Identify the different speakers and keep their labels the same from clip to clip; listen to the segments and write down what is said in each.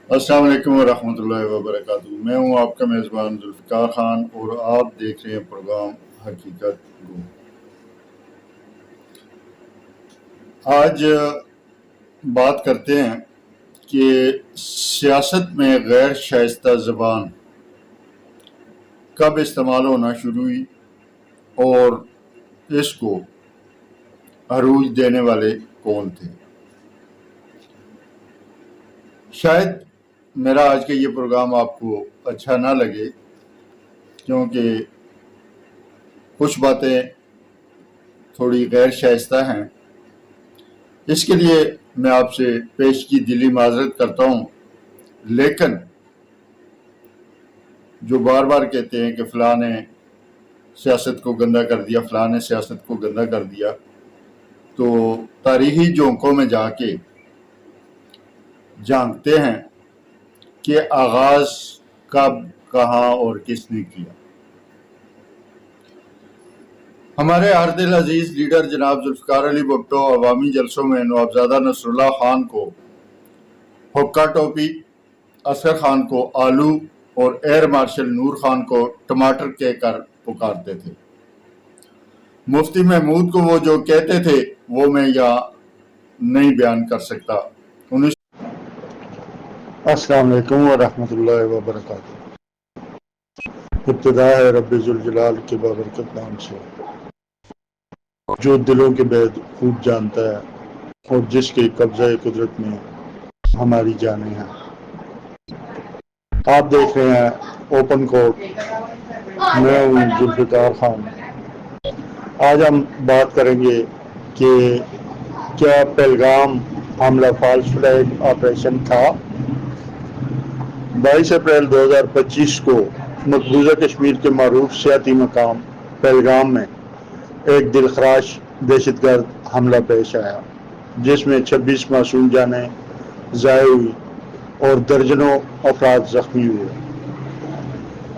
Speaker 1: السلام علیکم ورحمۃ اللہ وبرکاتہ۔ میں ہوں آپ کا میزبان ذوالفقار خان اور آپ دیکھ رہے ہیں پروگرام حقیقت گو۔ آج بات کرتے ہیں کہ سیاست میں غیر شائستہ زبان کب استعمال ہونا شروع ہوئی اور اس کو عروج دینے والے کون تھے۔ شاید میرا آج کا یہ پروگرام آپ کو اچھا نہ لگے کیونکہ کچھ باتیں تھوڑی غیر شائستہ ہیں، اس کے لیے میں آپ سے پیش کی دلی معذرت کرتا ہوں۔ لیکن جو بار بار کہتے ہیں کہ فلاں نے سیاست کو گندا کر دیا، فلاں نے سیاست کو گندا کر دیا، تو تاریخی جھونکوں میں جا کے جانتے ہیں کہ آغاز کب، کہاں اور کس نے کیا۔ ہمارے ہر دل عزیز لیڈر جناب ذوالفقار علی بھٹو عوامی جلسوں میں نوابزادہ نصر اللہ خان کو حقہ ٹوپی، اصغر خان کو آلو اور ایئر مارشل نور خان کو ٹماٹر کہہ کر پکارتے تھے۔ مفتی محمود کو وہ جو کہتے تھے وہ میں یہاں نہیں بیان کر سکتا۔ السلام علیکم ورحمۃ اللہ وبرکاتہ۔ ابتدا ہے رب ذوالجلال کے بابرکت نام سے، جو دلوں کے بید خوب جانتا ہے اور جس کے قبضہ قدرت میں ہماری جانیں ہیں۔ آپ دیکھ رہے ہیں اوپن کورٹ، میں ہوں ذوالفقار خان۔ آج ہم بات کریں گے کہ کیا پہلگام حملہ فالس فلیگ آپریشن تھا؟ 22 اپریل 2025 کو مقبوضہ کشمیر کے معروف سیاحتی مقام پہلگام میں ایک دلخراش دہشت گرد حملہ پیش آیا، جس میں 26 معصوم جانیں ضائع ہوئی اور درجنوں افراد زخمی ہوئے۔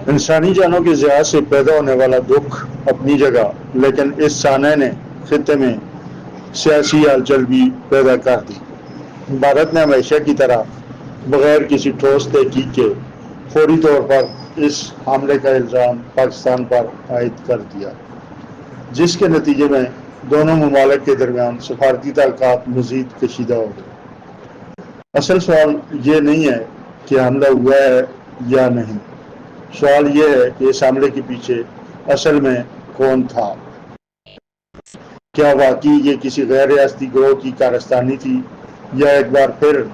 Speaker 1: انسانی جانوں کی ضیاع سے پیدا ہونے والا دکھ اپنی جگہ، لیکن اس سانحے نے خطے میں سیاسی ہلچل بھی پیدا کر دی۔ بھارت نے ہمیشہ کی طرح بغیر کسی ٹھوس تحقیق کے فوری طور پر اس حملے کا الزام پاکستان پر عائد کر دیا، جس کے نتیجے میں دونوں ممالک کے درمیان سفارتی تعلقات مزید کشیدہ ہو گئے۔ اصل سوال یہ نہیں ہے کہ حملہ ہوا ہے یا نہیں، سوال یہ ہے کہ اس حملے کے پیچھے اصل میں کون تھا۔ کیا واقعی یہ کسی غیر ریاستی گروہ کی کارستانی تھی یا ایک بار پھر